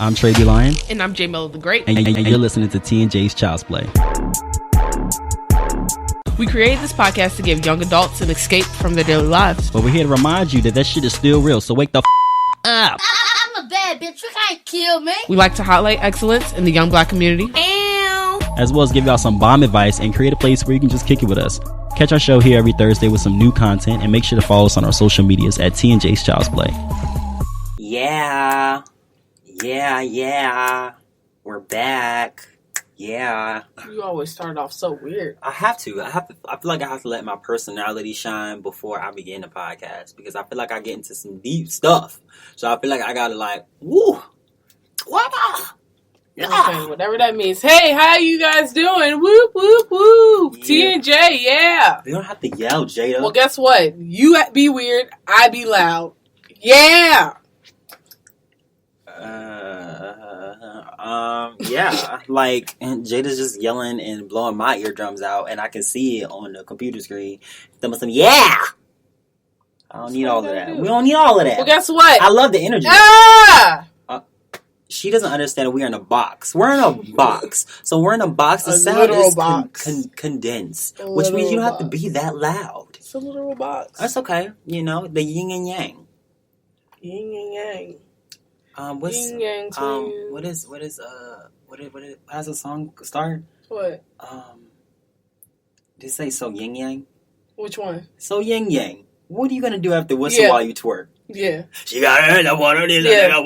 I'm Trey B. Lion. And I'm J Mello the Great. And you're listening to T&J's Child's Play. We created this podcast to give young adults an escape from their daily lives. But we're here to remind you that shit is still real, so wake the up. I'm a bad bitch. You can't kill me. We like to highlight excellence in the young black community. As well as give y'all some bomb advice and create a place where you can just kick it with us. Catch our show here every Thursday with some new content, and make sure to follow us on our social medias at T&J's Child's Play. Yeah. We're back. Yeah. You always start off so weird. I have to. I feel like I have to let my personality shine before I begin the podcast, because I feel like I get into some deep stuff. So I feel like I gotta woo. Okay, whatever that means. Hey, how you guys doing? Whoop, whoop, whoop. Yeah. T&J, yeah. You don't have to yell, Jada. Well, guess what? You be weird, I be loud. Yeah. Yeah, and Jada's just yelling and blowing my eardrums out, and I can see it on the computer screen. Yeah! I don't need all of that. We don't need all of that. Well, guess what? I love the energy. Ah! She doesn't understand that we're in a box. We're in a box. So we're in a box. The sound is condensed, which means you don't have to be that loud. It's a literal box. That's okay. You know, the yin and yang. Yin and yang. Yin yang how's the song start? What? Did it say so yin yang? Which one? So yin yang. What are you gonna do after whistle while you twerk? Yeah. She got her the water. Yeah.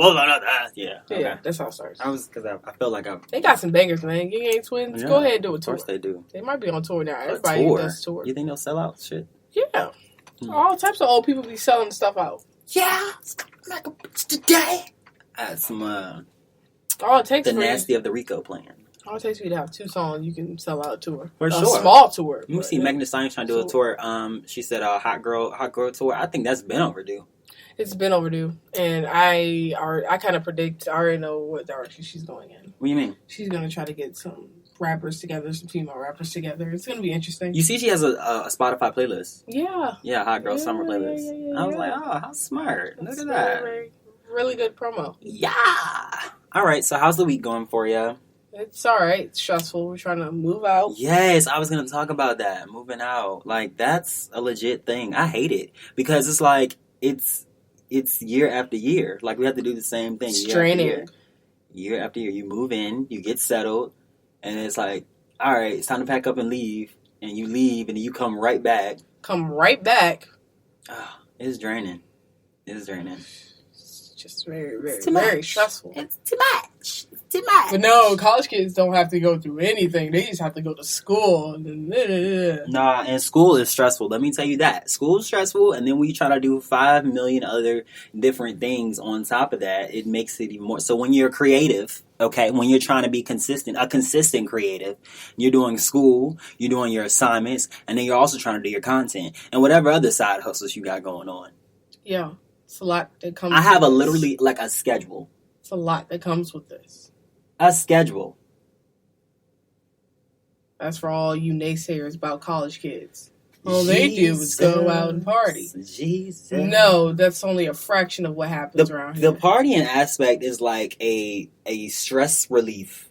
Yeah, that's how it starts. Because I felt like they got some bangers, man. Yin Yang Twins. Yeah, go ahead and do a tour. Of course they do. They might be on tour now. Everybody does tour. You think they'll sell out shit? Yeah. All types of old people be selling stuff out. Yeah. Like a bitch today. That's some all it takes the nasty of the Rico plan. All it takes for you to have 2 songs, you can sell out a tour. For sure. A small tour. You see Megan Thee Stallion trying to do a tour. She said a hot girl tour. I think that's been overdue. It's been overdue. And I kind of predict, I already know what direction she's going in. What do you mean? She's going to try to get some rappers together, some female rappers together. It's going to be interesting. You see she has a Spotify playlist. Yeah. Yeah, hot girl summer playlist. Yeah, I was like, oh, how smart. Look at that. Really good promo. Yeah. All right, so how's the week going for you? It's all right. It's stressful. We're trying to move out. Yes, I was going to talk about that. Moving out. That's a legit thing. I hate it because it's like it's year after year. We have to do the same thing. It's draining. Year after year. You move in, you get settled, and it's like, all right, it's time to pack up and leave. And you leave, and then you come right back. Oh, it's draining. It's just very stressful. It's too much. But no, college kids don't have to go through anything. They just have to go to school. Nah, and school is stressful. Let me tell you that. School is stressful, and then we try to do 5 million other different things on top of that. It makes it even more. So when you're creative, okay, when you're trying to be a consistent creative, you're doing school, you're doing your assignments, and then you're also trying to do your content and whatever other side hustles you got going on. Yeah. It's a lot that comes I have literally a schedule. It's a lot that comes with this. A schedule. That's for all you naysayers about college kids. All they do is go out and party. Jesus. No, that's only a fraction of what happens around here. The partying aspect is like a stress relief.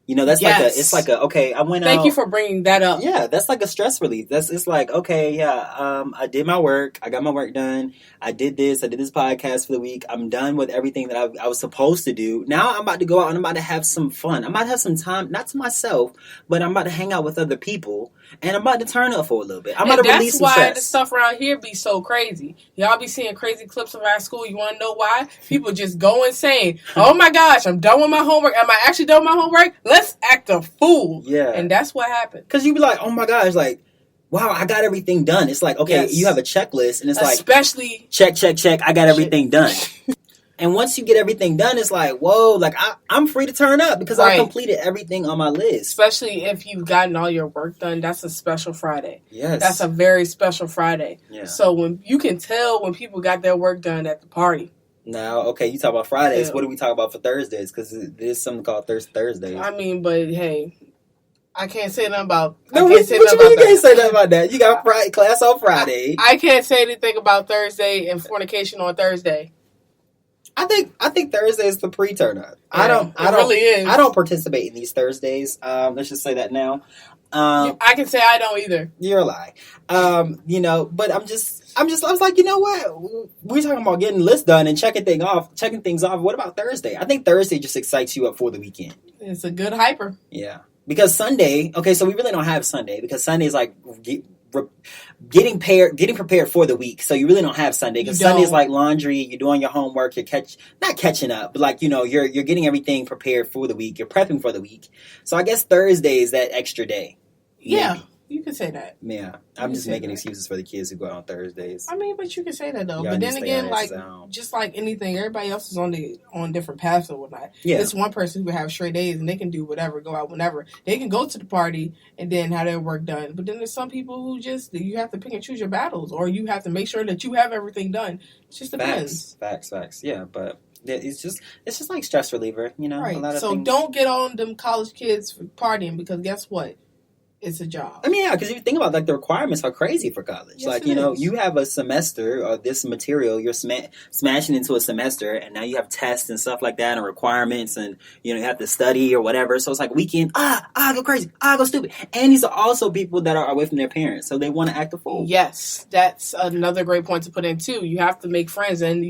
You know, that's okay, I went out. Thank you for bringing that up. Yeah, that's like a stress relief. It's like, okay, yeah, I did my work. I got my work done. I did this podcast for the week. I'm done with everything that I was supposed to do. Now I'm about to go out and I'm about to have some fun. I'm about to have some time, not to myself, but I'm about to hang out with other people. And I'm about to turn up for a little bit. I'm about to release some stress. That's why the stuff around here be so crazy. Y'all be seeing crazy clips of our school. You want to know why? People just go insane. Oh my gosh, I'm done with my homework. Am I actually done with my homework? Let's act a fool. Yeah. And that's what happened. Because you be like, oh my gosh, wow, I got everything done. It's like, okay, you have a checklist. And it's especially check, I got everything done. And once you get everything done, it's like, whoa, I'm free to turn up because I completed everything on my list. Especially if you've gotten all your work done. That's a special Friday. Yes. That's a very special Friday. Yeah. So when you can tell when people got their work done at the party. Now, okay, you talk about Fridays. Yeah. What do we talk about for Thursdays? Because there's something called Thursdays. I mean, but hey, I can't say nothing about. No, what you mean you can't say nothing about that? You got class on Friday. I can't say anything about Thursday and fornication on Thursday. I think Thursday is the pre-turn up. Yeah, I don't really is. I don't participate in these Thursdays. Let's just say that now. I can say I don't either. You're a lie. But I was like, you know what? We're talking about getting lists done and checking things off. What about Thursday? I think Thursday just excites you up for the weekend. It's a good hyper. Yeah. Because Sunday, okay, so we really don't have Sunday because Sunday is like getting prepared for the week. So you really don't have Sunday because Sunday is like laundry. You're doing your homework. You're not catching up, but like you're getting everything prepared for the week. You're prepping for the week. So I guess Thursday is that extra day. Yeah. Maybe. You can say that. Yeah, I'm just making excuses for the kids who go out on Thursdays. I mean, but you can say that though. Yeah, but then again, like just like anything, everybody else is on different paths or whatnot. Yeah. It's one person who have straight days and they can do whatever, go out whenever. They can go to the party and then have their work done. But then there's some people who just you have to pick and choose your battles, or you have to make sure that you have everything done. It just depends. Facts. Yeah, but it's just like stress reliever, Right. A lot of so things. Don't get on them college kids for partying because guess what? It's a job. I mean, yeah, because if you think about like the requirements are crazy for college. Yes, like, you have a semester or this material, you're smashing into a semester, and now you have tests and stuff like that and requirements, and you have to study or whatever. So it's like weekend, go crazy, go stupid. And these are also people that are away from their parents, so they want to act a fool. Yes, that's another great point to put in too. You have to make friends, and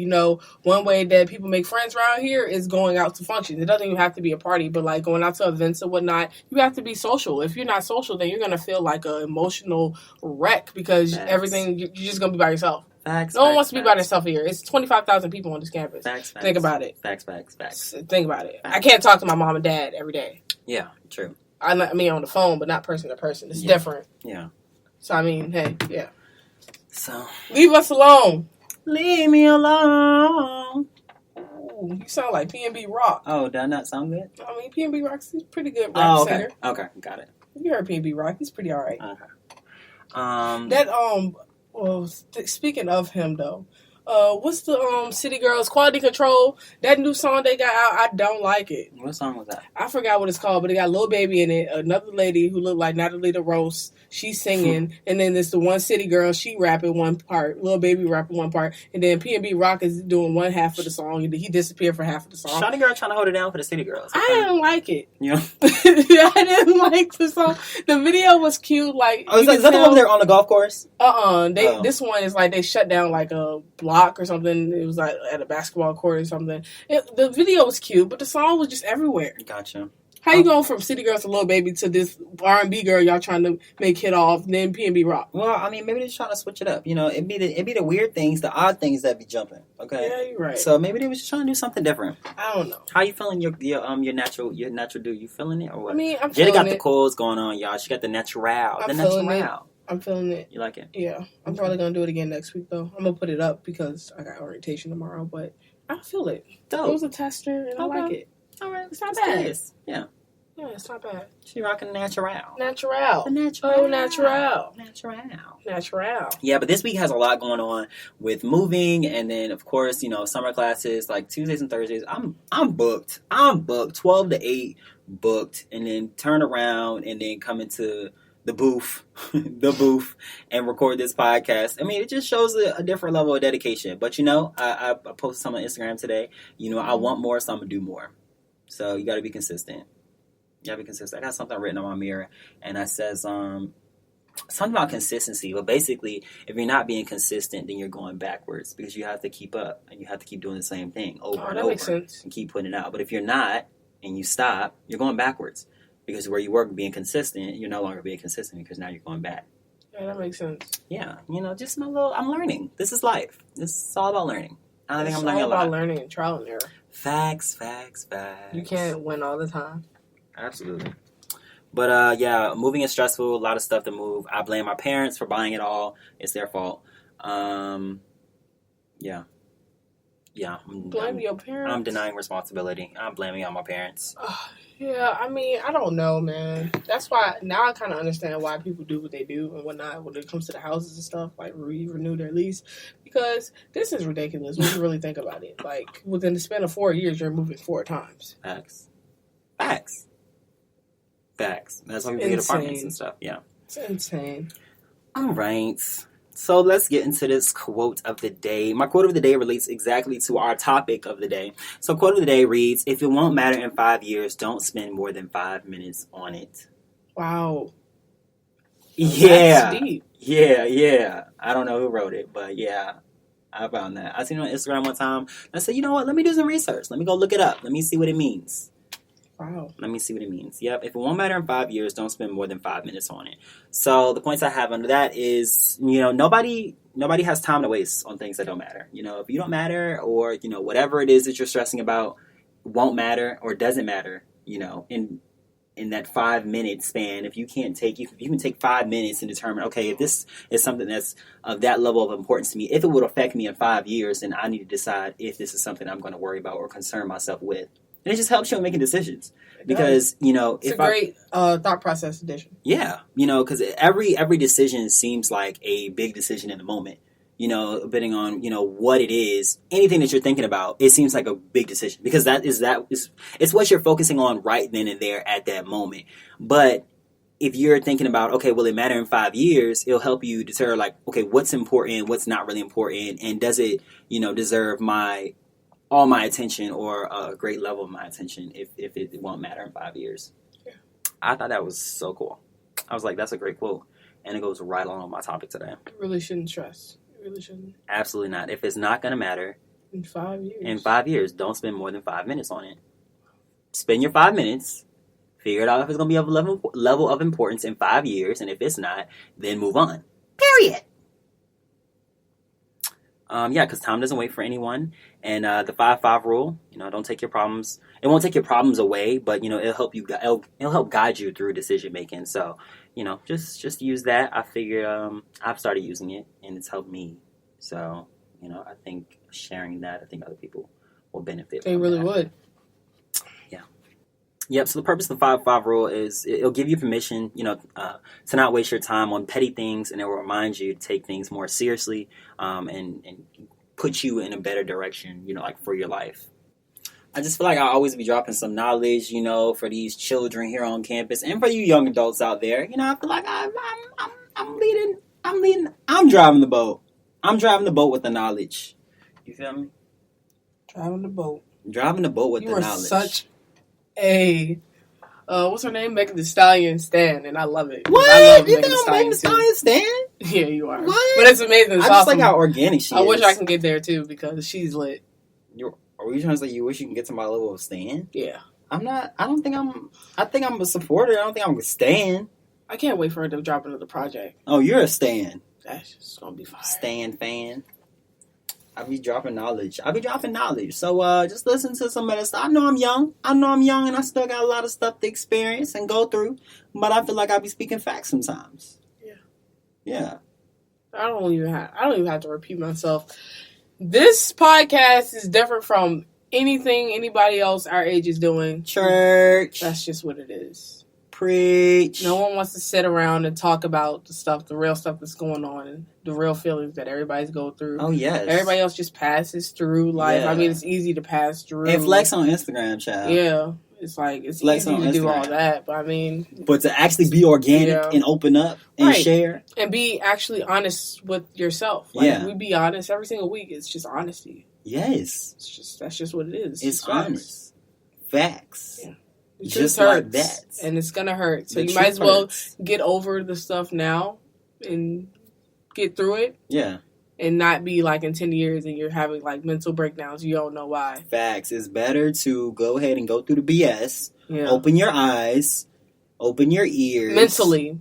one way that people make friends around here is going out to functions. It doesn't even have to be a party, but like going out to events or whatnot. You have to be social. If you're not social, then you're going to feel like an emotional wreck because everything, you're just going to be by yourself. No one wants to be by themselves here. It's 25,000 people on this campus. Think about it. Facts. Think about it. I can't talk to my mom and dad every day. Yeah, true. I mean, on the phone, but not person to person. It's different. Yeah. So, I mean, hey, yeah. So. Leave us alone. Leave me alone. Ooh, you sound like PNB Rock. Oh, doesn't that sound good? I mean, PNB Rock's a pretty good rap singer. Okay, got it. You heard PNB Rock. He's pretty alright. Okay. Speaking of him though, what's the City Girls Quality Control? That new song they got out, I don't like it. What song was that? I forgot what it's called, but it got Lil Baby in it. Another lady who looked like Natalie DeRose. She's singing, and then there's the one City Girl. She rapping one part. Lil Baby rapping one part, and then PNB Rock is doing one half of the song. And he disappeared for half of the song. Shawty Girl trying to hold it down for the City Girls. I didn't like it. Yeah. I didn't like the song. The video was cute. Like, is that the one there on the golf course? This one is like they shut down like a block or something. It was like at a basketball court or something. The video was cute, but the song was just everywhere. Gotcha. How you going from City Girls to Lil Baby to this R&B girl y'all trying to make hit off, then PNB Rock? Well, I mean, maybe they're trying to switch it up. It'd be the weird things, the odd things that be jumping. Okay. Yeah, you're right. So maybe they was just trying to do something different. I don't know. How you feeling your natural do? You feeling it or what? I mean, I'm feeling it. Jada got the coils going on, y'all. She got the natural. I'm feeling it. You like it? Yeah. I'm probably gonna do it again next week though. I'm gonna put it up because I got orientation tomorrow, but I feel it. Dope. It was a tester and I like it. All right, it's not bad. Yeah. Yeah, it's not bad. She rocking natural. Natural. Yeah, but this week has a lot going on with moving, and then of course, summer classes like Tuesdays and Thursdays. I'm booked. 12 to 8 booked, and then turn around and then come into the booth, and record this podcast. I mean, it just shows a different level of dedication. But I posted something on Instagram today. I want more, so I'm gonna do more. So you got to be consistent. I got something written on my mirror, and it says something about consistency. But basically, if you're not being consistent, then you're going backwards because you have to keep up and you have to keep doing the same thing over and over and keep putting it out. But if you're not and you stop, you're going backwards because where you were being consistent, you're no longer being consistent because now you're going back. Yeah, that makes sense. Yeah, just I'm learning. This is life. This is all about learning. I think I'm learning a lot. It's all about learning and trial and error. Facts. You can't win all the time. Absolutely. But moving is stressful. A lot of stuff to move. I blame my parents for buying it all. It's their fault. Blame your parents. I'm denying responsibility. I'm blaming on my parents. Yeah, I mean, I don't know, man. That's why now I kind of understand why people do what they do and whatnot when it comes to the houses and stuff, like renew their lease, because this is ridiculous when you really think about it. Like within the span of 4 years, you're moving 4 times. Facts. That's why people get apartments and stuff. Yeah. It's insane. All right. So let's get into this quote of the day. My quote of the day relates exactly to our topic of the day. So quote of the day reads, if it won't matter in 5 years, don't spend more than 5 minutes on it. Wow. Yeah. That's deep. Yeah. I don't know who wrote it, but yeah, I found that. I seen it on Instagram one time. I said, you know what? Let me do some research. Let me go look it up. Let me see what it means. Wow. Let me see what it means. Yep. If it won't matter in 5 years, don't spend more than 5 minutes on it. So the points I have under that is, nobody has time to waste on things that don't matter. If you don't matter, or, whatever it is that you're stressing about won't matter or doesn't matter, in that 5 minute span, if you can take 5 minutes and determine, okay, if this is something that's of that level of importance to me, if it would affect me in 5 years, then I need to decide if this is something I'm going to worry about or concern myself with. And it just helps you in making decisions. Because, it's a great thought process addition. Yeah. Because every decision seems like a big decision in the moment. Depending on, what it is, anything that you're thinking about, it seems like a big decision. Because it's what you're focusing on right then and there at that moment. But if you're thinking about, okay, will it matter in 5 years, it'll help you deter, like, okay, what's important, what's not really important, and does it, deserve all my attention or a great level of my attention if it won't matter in 5 years. Yeah. I thought that was so cool. I was like, that's a great quote. And it goes right along with my topic today. You really shouldn't stress. You really shouldn't. Absolutely not. If it's not going to matter. In 5 years. In 5 years, don't spend more than 5 minutes on it. Spend your 5 minutes. Figure it out if it's going to be of a level of importance in 5 years. And if it's not, then move on. Period. Because time doesn't wait for anyone. And the 5-5 rule, don't take your problems. It won't take your problems away, but it'll help you. It'll help guide you through decision making. So, just use that. I figured I've started using it, and it's helped me. So, I think sharing that, I think other people will benefit. They really would. Yeah. Yep. So the purpose of the 5-5 rule is it'll give you permission, to not waste your time on petty things, and it will remind you to take things more seriously, and put you in a better direction, like for your life. I just feel like I'll always be dropping some knowledge, for these children here on campus, and for you young adults out there. I feel like I'm driving the boat. I'm driving the boat with the knowledge. You feel me? Driving the boat with the knowledge. You are such a what's her name? Megan Thee Stallion stan, and I love it. What? I love you think I'm Megan Thee Stallion stan? Yeah, you are. What? But it's amazing. It's I just like how organic she is. I wish I can get there too because she's lit. Are you trying to say you wish you can get to my level of stan? Yeah. I'm not. I think I'm a supporter. I don't think I'm a stan. I can't wait for her to drop another project. Oh, you're a stan. That's just gonna be fine. Stan fan. I be dropping knowledge. So just listen to some of that stuff. I know I'm young, and I still got a lot of stuff to experience and go through. But I feel like I be speaking facts sometimes. Yeah. I don't even have to repeat myself. This podcast is different from anything anybody else our age is doing. Church. That's just what it is. Preach. No one wants to sit around and talk about the real stuff that's going on, and the real feelings that everybody's going through. Oh, yes. Everybody else just passes through life. Yeah. I mean, it's easy to pass through. And flex on Instagram, child. Yeah. It's like, it's flex easy to do all that, but I mean... But to actually be organic and open up and share. And be actually honest with yourself. Like, we be honest every single week. It's just honesty. Yes. That's just what it is. It's honest. Facts. Yeah. Just like that. And it's going to hurt. So you might as well get over the stuff now and get through it. Yeah. And not be like in 10 years and you're having like mental breakdowns. You don't know why. Facts. It's better to go ahead and go through the BS. Yeah. Open your eyes. Open your ears. Mentally.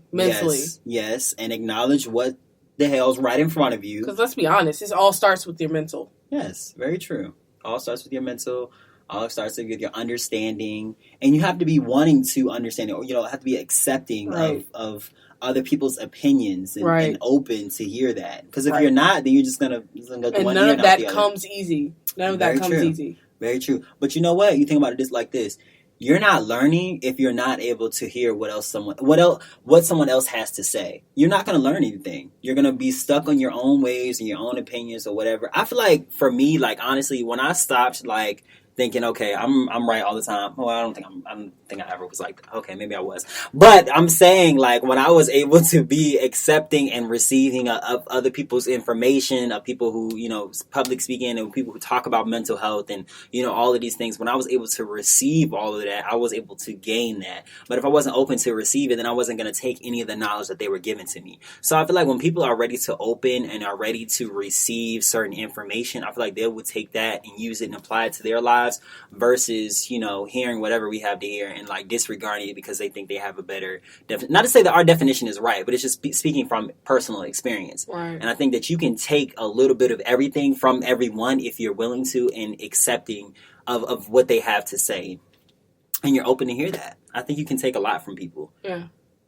Yes. And acknowledge what the hell's right in front of you. Because let's be honest. It all starts with your mental. Yes. Very true. All starts with your mental. All starts with your understanding. And you have to be wanting to understand it. Or, have to be accepting of other people's opinions and open to hear that. Because if you're not, then you're just going to go to one ear and none of that comes easy. None of that comes easy. Very true. But you know what? You think about it like this. You're not learning if you're not able to hear what someone else has to say. You're not going to learn anything. You're going to be stuck on your own ways and your own opinions or whatever. I feel like for me, like honestly, when I stopped like thinking, okay, I'm right all the time. Well, I don't think I ever was like that. Okay, maybe I was. But I'm saying, like, when I was able to be accepting and receiving of other people's information, of people who, you know, public speaking and people who talk about mental health and, you know, all of these things, when I was able to receive all of that, I was able to gain that. But if I wasn't open to receive it, then I wasn't going to take any of the knowledge that they were giving to me. So I feel like when people are ready to open and are ready to receive certain information, I feel like they would take that and use it and apply it to their lives versus, you know, hearing whatever we have to hear and like disregarding it because they think they have a better not to say that our definition is right, but it's just speaking from personal experience. Right. And I think that you can take a little bit of everything from everyone if you're willing to and accepting of what they have to say and you're open to hear that. I think you can take a lot from people.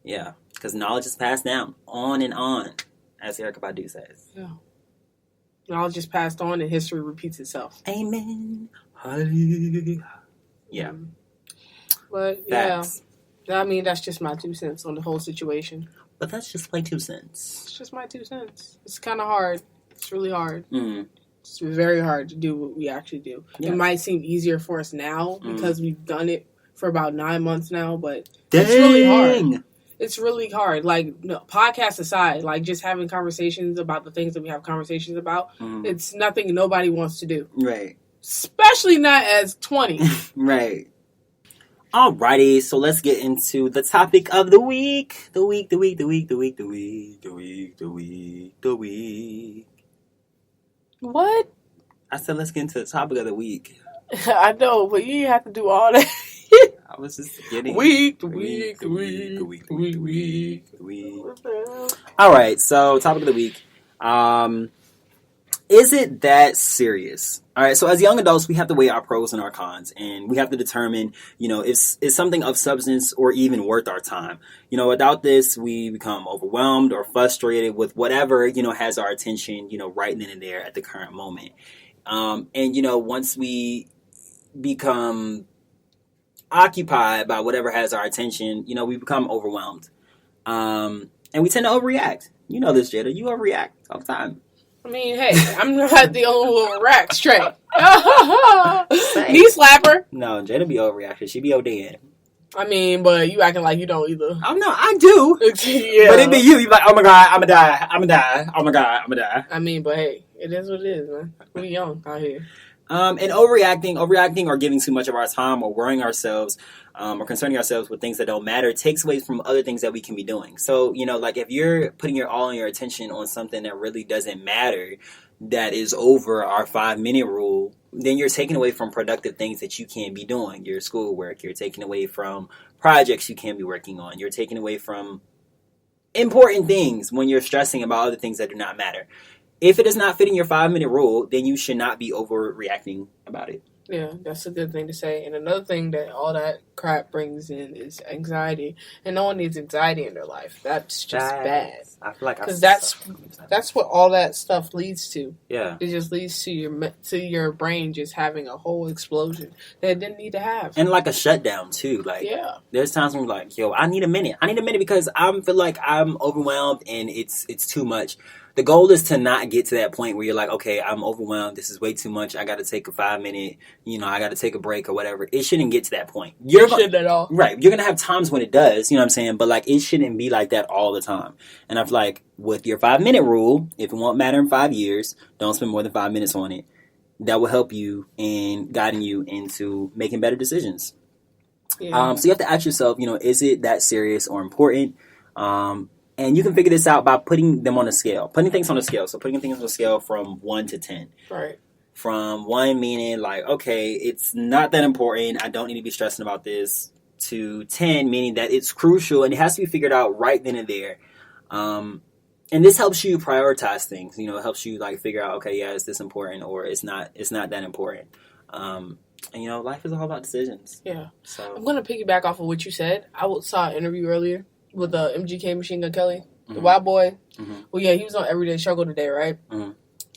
Yeah, because knowledge is passed down on and on, as Erykah Badu says. Yeah, knowledge is passed on and history repeats itself. Amen. Hallelujah. Yeah. But Facts. yeah, I mean, that's just my 2 cents on the whole situation. But that's just my 2 cents. It's just my 2 cents. It's kind of hard. It's really hard. Mm. It's very hard to do what we actually do. Yeah. It might seem easier for us now because we've done it for about 9 months now, but Dang. it's really hard. It's really hard. Like, no, podcasts aside, like just having conversations about the things that we have conversations about, it's nothing nobody wants to do. Right. Especially not as 20. Right. Alrighty, so let's get into the topic of the week. The week. What? I said let's get into the topic of the week. I know, but you didn't have to do all that. I was just getting Week. Alright, so topic of the week. Is it that serious? All right, so as young adults, we have to weigh our pros and our cons, and we have to determine, you know, is something of substance or even worth our time. You know, without this, we become overwhelmed or frustrated with whatever, you know, has our attention, you know, right then and there at the current moment. And, you know, once we become occupied by whatever has our attention, you know, we become overwhelmed. And we tend to overreact. You know this, Jada. You overreact all the time. I mean, hey, I'm not the only one with rack straight. Knee slapper. No, Jada be overreacting. She be ODing. I mean, but you acting like you don't either. Oh, no, I do. Yeah. But it be you. You like, oh my God, I'm gonna die. I'm gonna die. Oh my God, I'm gonna die. I mean, but hey, it is what it is, man. We young out here. And overreacting or giving too much of our time or worrying ourselves or concerning ourselves with things that don't matter takes away from other things that we can be doing. So, you know, like if you're putting your all your attention on something that really doesn't matter, that is over our 5-minute rule, then you're taking away from productive things that you can be doing. Your schoolwork, you're taking away from projects you can be working on. You're taking away from important things when you're stressing about other things that do not matter. If it does not fit in your 5-minute rule, then you should not be overreacting about it. Yeah, that's a good thing to say. And another thing that all that crap brings in is anxiety. And no one needs anxiety in their life. That's just bad. I feel like because that's what all that stuff leads to. Yeah, it just leads to your brain just having a whole explosion that it didn't need to have, and like a shutdown too. Like, yeah, there's times when we're like, yo, I need a minute because I feel like I'm overwhelmed and it's too much. The goal is to not get to that point where you're like, okay, I'm overwhelmed. This is way too much. I got to take a 5-minute, you know, I got to take a break or whatever. It shouldn't get to that point. It shouldn't at all. Right. You're going to have times when it does, you know what I'm saying? But like, it shouldn't be like that all the time. And I feel like with your 5-minute rule, if it won't matter in 5 years, don't spend more than 5 minutes on it. That will help you in guiding you into making better decisions. Yeah. So you have to ask yourself, you know, is it that serious or important? And you can figure this out by putting them on a scale. Putting things on a scale. So putting things on a scale from 1 to 10. Right. From 1 meaning like, okay, it's not that important. I don't need to be stressing about this. To 10 meaning that it's crucial and it has to be figured out right then and there. And this helps you prioritize things. You know, it helps you like figure out, okay, yeah, is this important or it's not that important. And you know, life is all about decisions. Yeah. So I'm gonna piggyback off of what you said. I saw an interview earlier with MGK Machine Gun Kelly, the Mm-hmm. white boy. Mm-hmm. Well, yeah, he was on Everyday Struggle today, right? Mm-hmm.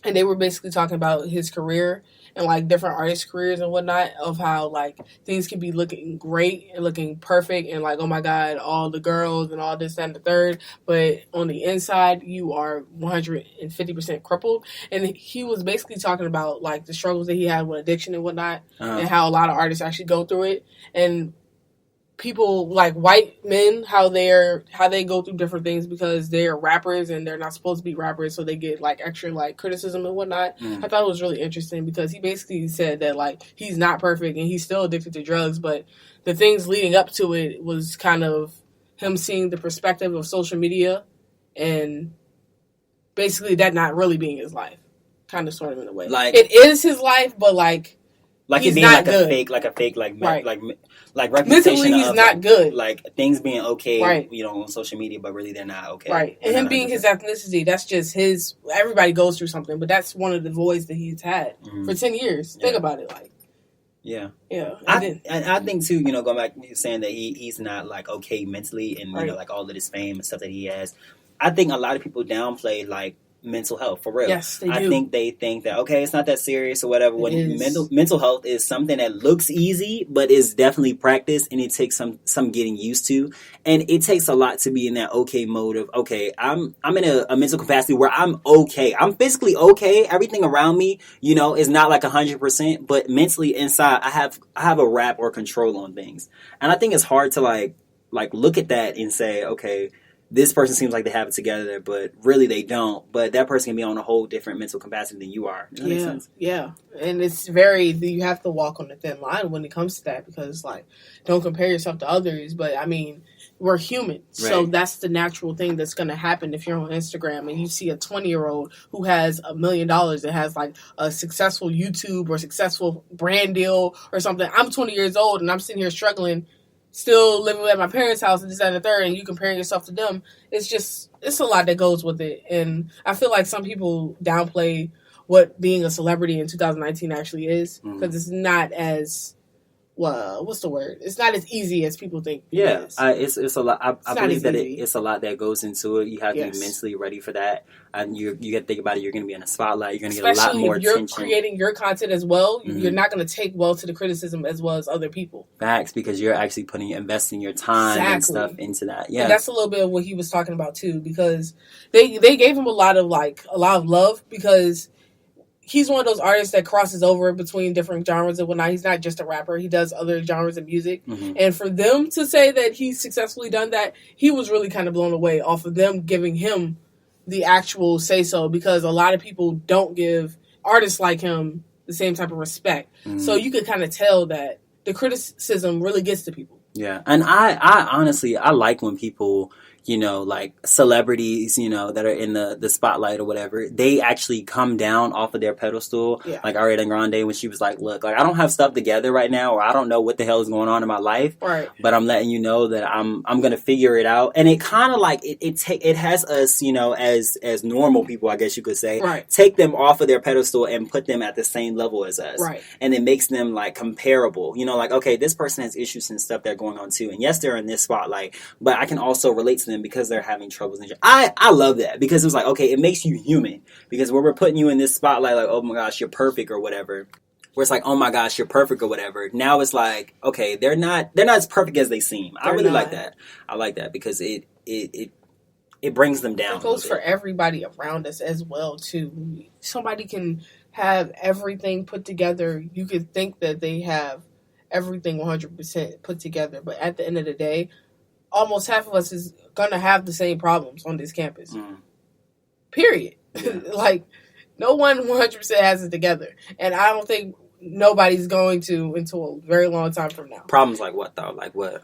And they were basically talking about his career and like different artist careers and whatnot, of how like things can be looking great and looking perfect and like, oh my God, all the girls and all this and the third, but on the inside you are 150% crippled. And he was basically talking about like the struggles that he had with addiction and whatnot, and how a lot of artists actually go through it. And people like white men, how they go through different things because they're rappers and they're not supposed to be rappers, so they get like extra like criticism and whatnot. I thought it was really interesting because he basically said that like he's not perfect and he's still addicted to drugs, but the things leading up to it was kind of him seeing the perspective of social media and basically that not really being his life, kind of sort of in a way. Like it is his life, but like it being like a fake right. like reputation. Mentally, he's not good. Like things being okay, right. You know, on social media, but really they're not okay. Right, and him being his ethnicity, that's just his. Everybody goes through something, but that's one of the voids that he's had for 10 years. Think about it, like. Yeah. I think too, you know, going back to saying that he's not like okay mentally, and right. you know, like all of this fame and stuff that he has. I think a lot of people downplay like mental health, for real. Yes, they do. I think they think that, okay, it's not that serious or whatever. When mental health is something that looks easy, but is definitely practiced, and it takes some getting used to. And it takes a lot to be in that okay mode of, okay, I'm in a mental capacity where I'm okay. I'm physically okay. Everything around me, you know, is not like 100%, but mentally inside, I have a wrap or control on things. And I think it's hard to like look at that and say, okay, this person seems like they have it together, but really they don't. But that person can be on a whole different mental capacity than you are. Does that make sense? Yeah. And it's you have to walk on a thin line when it comes to that, because like, don't compare yourself to others. But I mean, we're human. Right. So that's the natural thing that's going to happen if you're on Instagram and you see a 20-year-old who has $1 million and has like a successful YouTube or successful brand deal or something. I'm 20 years old and I'm sitting here struggling, still living at my parents' house and this, that, and the third, and you comparing yourself to them. It's a lot that goes with it. And I feel like some people downplay what being a celebrity in 2019 actually is, because it's not as, well, what's the word? It's not as easy as people think. Yeah, it's a lot. I believe that it's a lot that goes into it. You have to be mentally ready for that, and you got to think about it. You're going to be in the spotlight. You're going to get a lot more attention. Especially if you're creating your content as well. You're not going to take well to the criticism as well as other people. Facts, because you're actually investing your time and stuff into that. Yeah, and that's a little bit of what he was talking about too, because they gave him a lot of love, because he's one of those artists that crosses over between different genres and whatnot. He's not just a rapper. He does other genres of music. And for them to say that he's successfully done that, he was really kind of blown away off of them giving him the actual say-so, because a lot of people don't give artists like him the same type of respect. So you could kind of tell that the criticism really gets to people. Yeah. And I honestly, I like when people, you know, like celebrities, you know, that are in the spotlight or whatever, they actually come down off of their pedestal. Yeah. Like Ariana Grande, when she was like, look, like I don't have stuff together right now, or I don't know what the hell is going on in my life. Right. But I'm letting you know that I'm going to figure it out. And it kind of like, it has us, you know, as normal people, I guess you could say, take them off of their pedestal and put them at the same level as us. Right. And it makes them like comparable, you know, like, okay, this person has issues and stuff that are going on too. And yes, they're in this spotlight, but I can also relate to them because they're having troubles. I love that, because it was like, okay, it makes you human, because when we're putting you in this spotlight, like, oh my gosh, you're perfect or whatever, where it's like, oh my gosh, you're perfect or whatever. Now it's like, okay, they're not as perfect as they seem. I really like that. I like that because it brings them down. It goes for everybody around us as well too. Somebody can have everything put together. You could think that they have everything 100% put together, but at the end of the day, almost half of us is going to have the same problems on this campus. Period. Yeah. Like, no one 100% has it together. And I don't think nobody's going to until a very long time from now. Problems like what, though? Like what?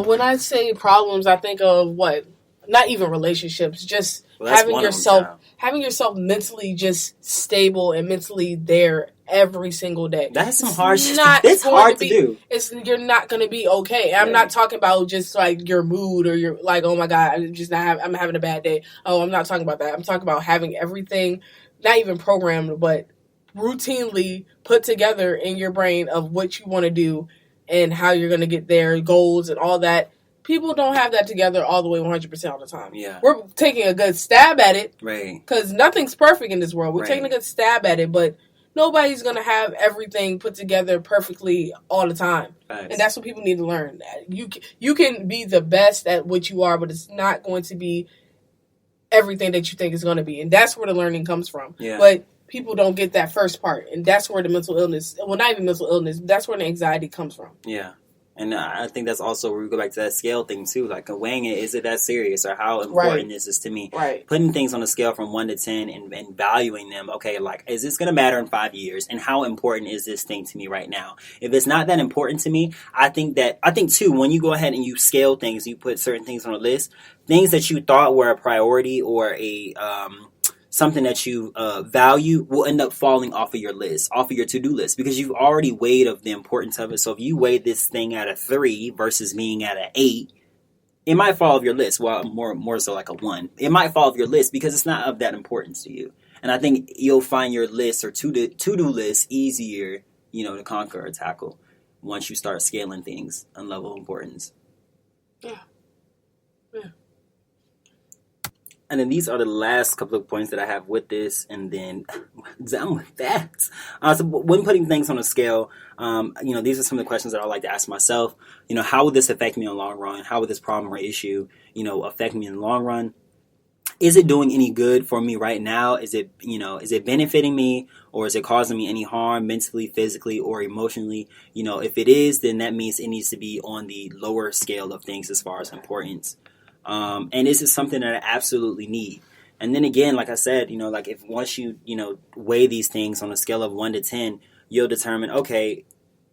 When I say problems, I think of what? Not even relationships, just having yourself mentally just stable and mentally there every single day. That's some hard shit. It's hard to do. You're not going to be okay. I'm not talking about just like your mood or your like, oh my God, I'm having a bad day. Oh, I'm not talking about that. I'm talking about having everything, not even programmed, but routinely put together in your brain of what you want to do and how you're going to get there, goals and all that. People don't have that together all the way 100% all the time. Yeah. We're taking a good stab at it. Right. Because nothing's perfect in this world. We're taking a good stab at it, but nobody's going to have everything put together perfectly all the time. Nice. And that's what people need to learn. You can be the best at what you are, but it's not going to be everything that you think it's going to be. And that's where the learning comes from. Yeah. But people don't get that first part. And that's where the mental illness, well, not even mental illness, that's where the anxiety comes from. Yeah. And I think that's also where we go back to that scale thing, too. Like, weighing it, is it that serious? Or how important is this to me? Right. Putting things on a scale from 1 to 10 and valuing them. Okay, like, is this going to matter in 5 years? And how important is this thing to me right now? If it's not that important to me, I think, too, when you go ahead and you scale things, you put certain things on a list, things that you thought were a priority or something that you value will end up falling off of your list, off of your to-do list, because you've already weighed of the importance of it. So if you weigh this thing at a 3 versus being at an 8, it might fall off your list. Well, more so like a 1. It might fall off your list because it's not of that importance to you. And I think you'll find your list or to-do list easier, to conquer or tackle once you start scaling things on level of importance. Yeah. And then these are the last couple of points that I have with this, and then done with that. So when putting things on a scale, these are some of the questions that I like to ask myself. How would this affect me in the long run? How would this problem or issue, affect me in the long run? Is it doing any good for me right now? Is it benefiting me, or is it causing me any harm mentally, physically, or emotionally? If it is, then that means it needs to be on the lower scale of things as far as importance. And this is something that I absolutely need. And then again, like I said, if once you, weigh these things on a scale of 1 to 10, you'll determine, okay,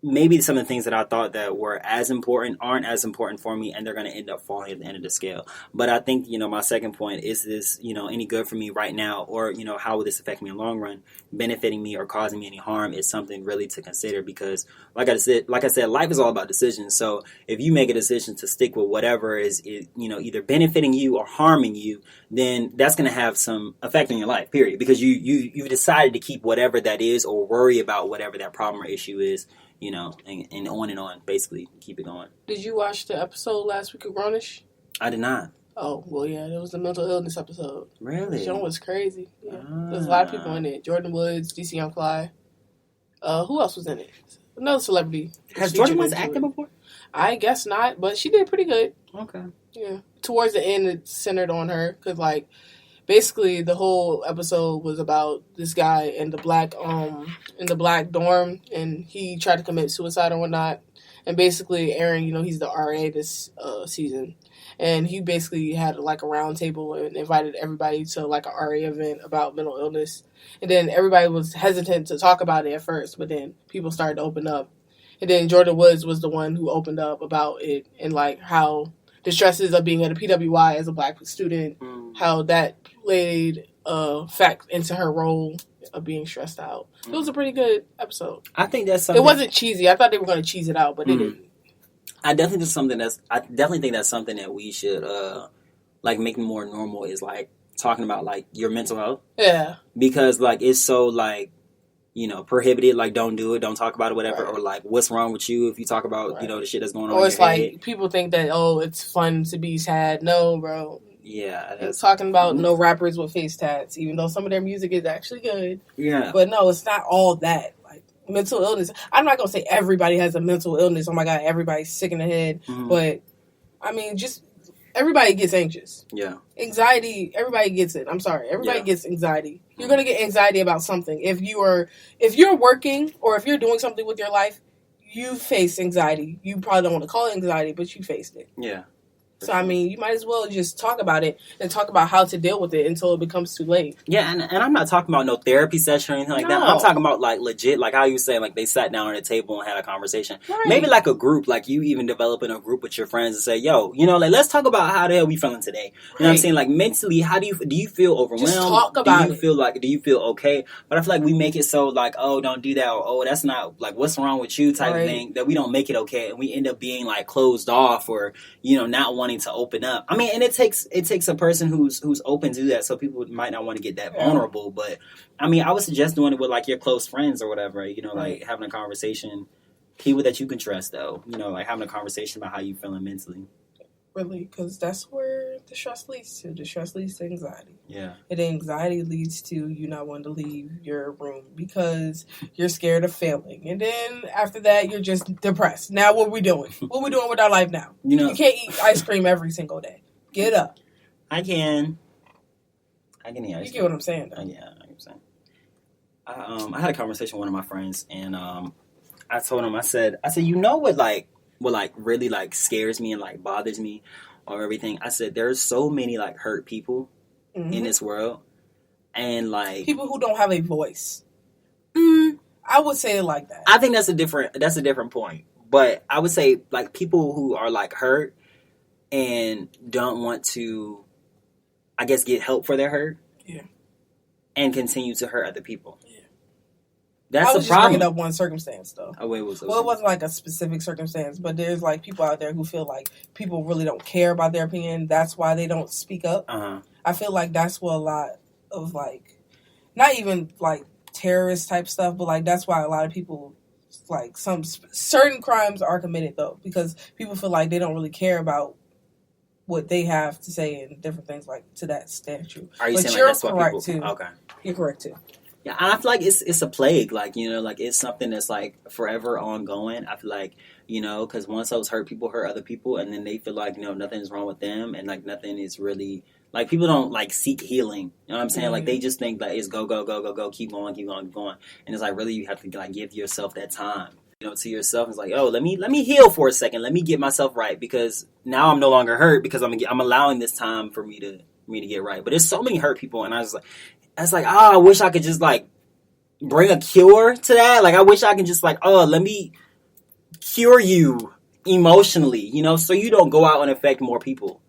maybe some of the things that I thought that were as important aren't as important for me, and they're going to end up falling at the end of the scale. But I think, my second point, is this, any good for me right now, or, how will this affect me in the long run, benefiting me or causing me any harm, is something really to consider, because like I said, life is all about decisions. So if you make a decision to stick with whatever is either benefiting you or harming you, then that's going to have some effect on your life, period, because you've decided to keep whatever that is, or worry about whatever that problem or issue is, and on, basically, keep it going. Did you watch the episode last week of Grownish? I did not. Oh, well, yeah, it was the mental illness episode. Really? The show was crazy. Yeah. There's a lot of people in it. Jordan Woods, DC Young Fly. Who else was in it? Another celebrity. Has Jordan Woods acted before? I guess not, but she did pretty good. Okay. Yeah. Towards the end, it centered on her, because, basically the whole episode was about this guy in the black dorm, and he tried to commit suicide or whatnot. And basically Aaron, he's the RA this season, and he basically had a round table and invited everybody to a RA event about mental illness. And then everybody was hesitant to talk about it at first, but then people started to open up. And then Jordan Woods was the one who opened up about it, and how the stresses of being at a PWI as a black student, how that played a fact into her role of being stressed out. It was a pretty good episode. I think that's something. It wasn't cheesy. I thought they were going to cheese it out, but they didn't. I definitely think that's something that we should make more normal, is talking about your mental health. Yeah. Because it's so prohibited, don't do it, don't talk about it, whatever, right. Or what's wrong with you if you talk about, right. The shit that's going on. Or it's people think that, it's fun to be sad. No, bro. Yeah. It's talking about no rappers with face tats, even though some of their music is actually good. Yeah. But no, it's not all that. Mental illness. I'm not going to say everybody has a mental illness. Oh my God, everybody's sick in the head. Mm-hmm. But, just everybody gets anxious. Yeah. Anxiety, everybody gets it. I'm sorry. Everybody gets anxiety. You're going to get anxiety about something. If you're working or if you're doing something with your life, you face anxiety. You probably don't want to call it anxiety, but you faced it. Yeah. So, you might as well just talk about it and talk about how to deal with it until it becomes too late. Yeah, and I'm not talking about no therapy session or anything like that. I'm talking about, legit, how you saying, they sat down at a table and had a conversation. Right. Maybe, a group, you even developing a group with your friends and say, yo, let's talk about how the hell we feeling today. You know what I'm saying? Mentally, how do you feel overwhelmed? Just talk about it. Do you feel okay? But I feel we make it so, oh, don't do that, or, oh, that's not, what's wrong with you type of thing, that we don't make it okay, and we end up being, closed off, or, not wanting to open up. And it takes a person who's open to that, so people might not want to get that vulnerable. But I would suggest doing it with your close friends or whatever. Having a conversation, people that you can trust, though. Having a conversation about how you feeling mentally. Really, because that's where the the stress leads to. The stress leads to anxiety. Yeah. And anxiety leads to you not wanting to leave your room because you're scared of failing. And then after that, you're just depressed. Now what are we doing? What are we doing with our life now? You can't eat ice cream every single day. Get up. I can eat ice cream. You get what I'm saying, though. Yeah, I understand. I had a conversation with one of my friends, and I told him, I said, you know what really like scares me and like bothers me or everything. I said, there's so many like hurt people in this world, and like people who don't have a voice. I would say it like that. I think that's a different point. But I would say like people who are like hurt and don't want to, I guess, get help for their hurt. Yeah. And continue to hurt other people. Yeah. That's I was the just problem. bringing up one circumstance, though. Oh, wait, it wasn't like a specific circumstance, but there's like people out there who feel like people really don't care about their opinion. That's why they don't speak up. I feel like that's what a lot of like, not even like terrorist type stuff, but like that's why a lot of people like some certain crimes are committed though, because people feel like they don't really care about what they have to say and different things like to that statute. Are you but saying you're like that's what correct people? too. Okay, you're correct too. Yeah, and I feel like it's a plague, like, you know, like it's something that's like forever ongoing. I feel like, you know, because once those hurt people hurt other people, and then they feel like, you know, nothing's wrong with them, and like nothing is really like people don't like seek healing. You know what I'm saying? Like they just think that it's go, keep going, and it's like really you have to like give yourself that time. You know, to yourself, it's like, oh, let me heal for a second. Let me get myself right, because now I'm no longer hurt because I'm allowing this time for me to get right. But there's so many hurt people, and I was like, I wish I could just like bring a cure to that. Like I wish I could just like, let me cure you emotionally, you know, so you don't go out and affect more people.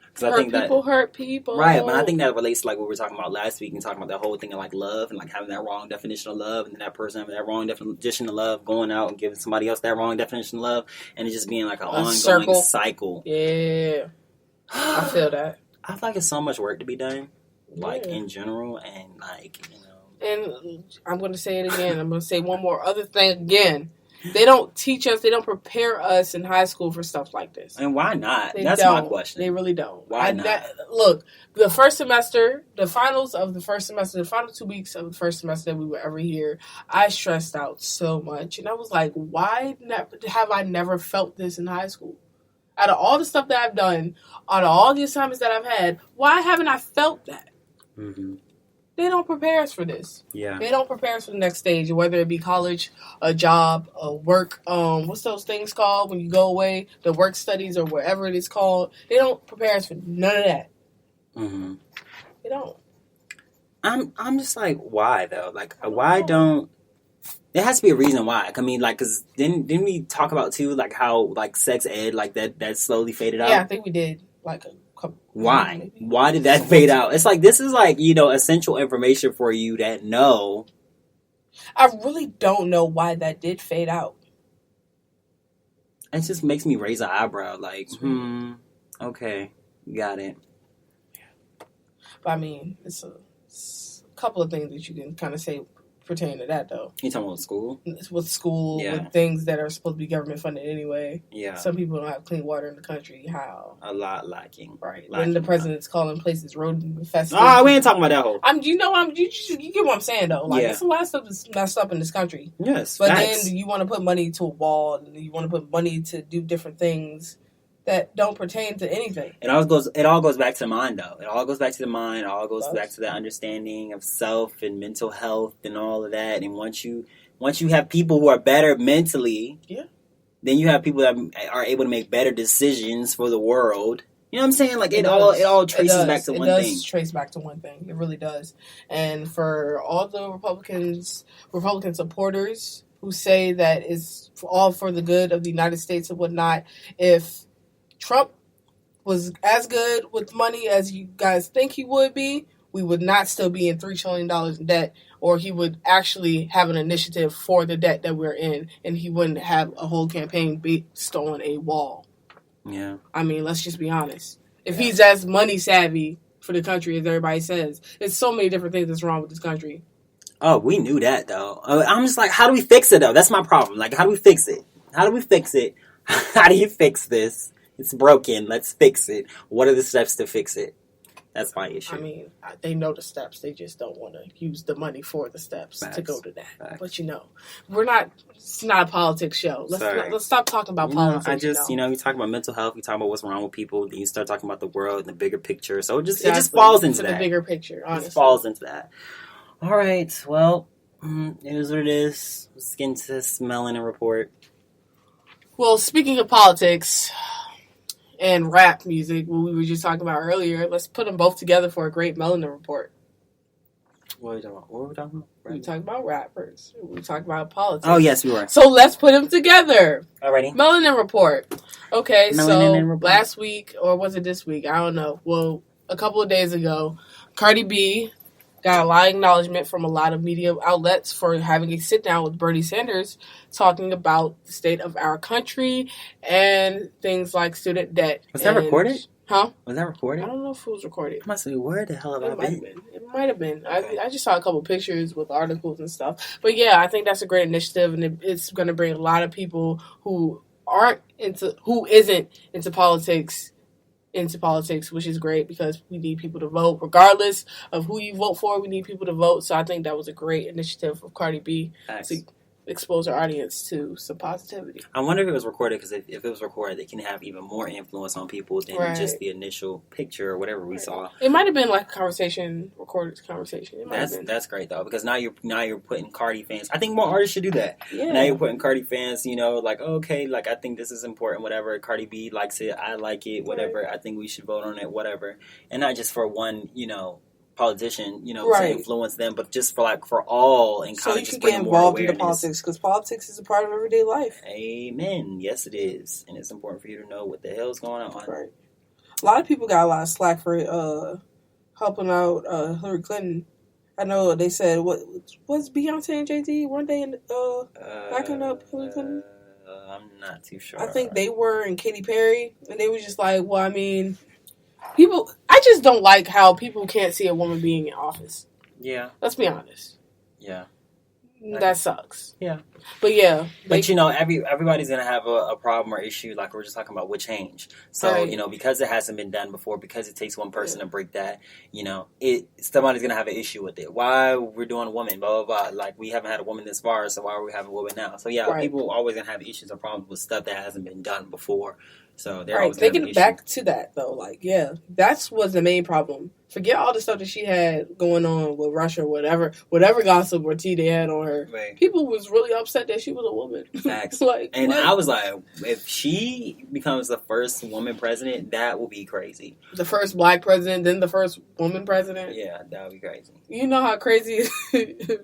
Because I think hurt people. Right, but I think that relates to like what we were talking about last week and talking about that whole thing of like love and like having that wrong definition of love, and then that person having that wrong definition of love, going out and giving somebody else that wrong definition of love, and it just being like an ongoing cycle. Yeah, I feel that. I feel like it's so much work to be done, like in general, and like, you know. And I'm going to say it again. I'm going to say one more other thing again. They don't teach us. They don't prepare us in high school for stuff like this. And why not? They That's don't. my question. They really don't. Why not? Look, the first semester, the finals of the first semester, the final 2 weeks of the first semester that we were ever here, I stressed out so much. And I was like, why have I never felt this in high school? Out of all the stuff that I've done, out of all the assignments that I've had, why haven't I felt that? Mm-hmm. They don't prepare us for this. Yeah. They don't prepare us for the next stage, whether it be college, a job, a work, what's those things called when you go away, the work studies or whatever it is called. They don't prepare us for none of that. Mm-hmm. They don't. I'm just like, why though? Like, why don't... There has to be a reason why. I mean, like, because didn't we talk about too, like how like sex ed, like that slowly faded out? Yeah, I think we did. Like why? Why did that fade out? It's like, this is like, you know, essential information for you that know. I really don't know why that did fade out. It just makes me raise an eyebrow. Like, okay, got it. But I mean, it's a couple of things that you can kind of say pertaining to that, though. You talking about school? With school, with things that are supposed to be government funded anyway. Yeah. Some people don't have clean water in the country. How? A lot lacking. Right. When the president's calling places rodent infested. We ain't talking about that whole. You get what I'm saying, though. Like, there's a lot of stuff that's messed up in this country. Yes. But then you want to put money to a wall, and you want to put money to do different things that don't pertain to anything. It all goes back to the mind, though. It all goes back to the mind. It all goes back to the understanding of self and mental health and all of that. And once you have people who are better mentally, then you have people that are able to make better decisions for the world. You know what I'm saying? Like it all traces back to one thing. It does trace back to one thing. It really does. And for all the Republican supporters who say that it's all for the good of the United States and whatnot, if Trump was as good with money as you guys think he would be, we would not still be in $3 trillion in debt, or he would actually have an initiative for the debt that we're in, and he wouldn't have a whole campaign based on a wall. Yeah. I mean, let's just be honest. If he's as money savvy for the country as everybody says, there's so many different things that's wrong with this country. Oh, we knew that, though. I'm just like, how do we fix it, though? That's my problem. Like, how do we fix it? How do we fix it? How do you fix this? It's broken. Let's fix it. What are the steps to fix it? That's my issue. I mean, they know the steps. They just don't want to use the money for the steps to go to that. But it's not a politics show. Let's stop talking about politics. You talk about mental health, you talk about what's wrong with people, then you start talking about the world and the bigger picture. So it just falls into that. The bigger picture, honestly. It falls into that. All right, well, it is what it is. Let's get into this Melanin Report. Well, speaking of politics and rap music, what we were just talking about earlier, let's put them both together for a great Melanin Report. What are we talking about? We were talking about rappers. We were talking about politics. Oh, yes, we were. So let's put them together. Alrighty. Melanin Report. Okay, last week, or was it this week? I don't know. Well, a couple of days ago, Cardi B got a lot of acknowledgement from a lot of media outlets for having a sit-down with Bernie Sanders talking about the state of our country and things like student debt. Was that recorded? Huh? Was that recorded? I don't know if it was recorded. I must say, where the hell have I been? It might have been. I just saw a couple pictures with articles and stuff. But yeah, I think that's a great initiative, and it's going to bring a lot of people who isn't into politics, which is great because we need people to vote. Regardless of who you vote for, we need people to vote. So I think that was a great initiative of Cardi B to expose our audience to some positivity. I wonder if it was recorded, because if it was recorded, it can have even more influence on people than just the initial picture or whatever we saw. It might have been like a recorded conversation. That's great though, because now you're putting Cardi fans. I think more artists should do that. Yeah. Now you're putting Cardi fans, like, okay, like I think this is important, whatever. Cardi B likes it, I like it, whatever. Right. I think we should vote on it, whatever. And not just for one, politician, to influence them, but just for all, and kind of just bring more awareness. So you can get involved in the politics, because politics is a part of everyday life. Amen. Yes, it is, and it's important for you to know what the hell is going on. Right. A lot of people got a lot of slack for helping out Hillary Clinton. I know they said was Beyonce and Jay-Z, weren't they backing up Hillary Clinton? I'm not too sure. I think they were, and Katy Perry, and they were just like, well, I mean, I just don't like how people can't see a woman being in office. Yeah. Let's be honest. Yeah. That sucks. Yeah. But yeah. But everybody's going to have a problem or issue, like we were just talking about, with change. So, because it hasn't been done before, because it takes one person to break that, somebody's going to have an issue with it. Why we're doing a woman, blah, blah, blah. Like, we haven't had a woman this far, so why are we having a woman now? So, people are always going to have issues or problems with stuff that hasn't been done before. So they're always thinking back to that though, that's was the main problem. Forget all the stuff that she had going on with Russia, whatever gossip or tea they had on her. Right. People was really upset that she was a woman. Facts. I was like, if she becomes the first woman president, that will be crazy. The first black president, then the first woman president. Yeah, that would be crazy. You know how crazy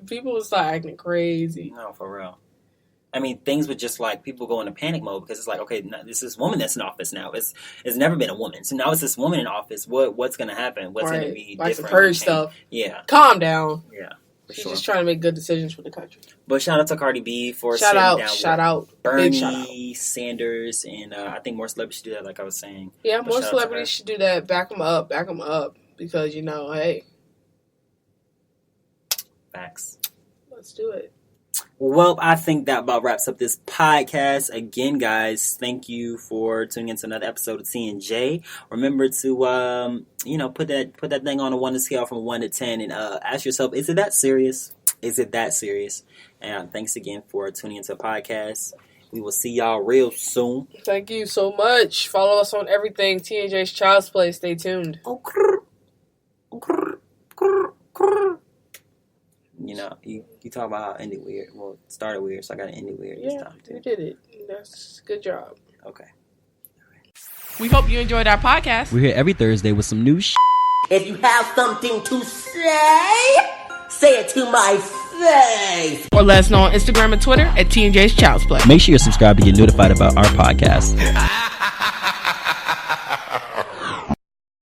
people would start acting crazy. No, for real. I mean, things would just people go into panic mode, because it's like, okay, this is woman that's in office now. It's never been a woman, so now it's this woman in office. What's going to happen? What's going to be different? Some purge stuff. Yeah, calm down. Yeah, she's just trying to make good decisions for the country. But shout out to Cardi B for shout out Bernie Sanders, and I think more celebrities should do that. Like I was saying, yeah, more celebrities should do that. Back them up, because hey, facts. Let's do it. Well, I think that about wraps up this podcast. Again, guys, thank you for tuning into another episode of T&J. Remember to, put that thing on a 1 scale from 1 to 10 and ask yourself, is it that serious? Is it that serious? And thanks again for tuning into the podcast. We will see y'all real soon. Thank you so much. Follow us on everything. T&J's Child's Play. Stay tuned. You talk about how it ended weird. Well, it started weird, so I got to end it weird this time, too. You did it. That's good job. Okay. We hope you enjoyed our podcast. We're here every Thursday with some new If you have something to say it to my face. Or let us know on Instagram and Twitter at T&J's Child's Play. Make sure you're subscribed to get notified about our podcast.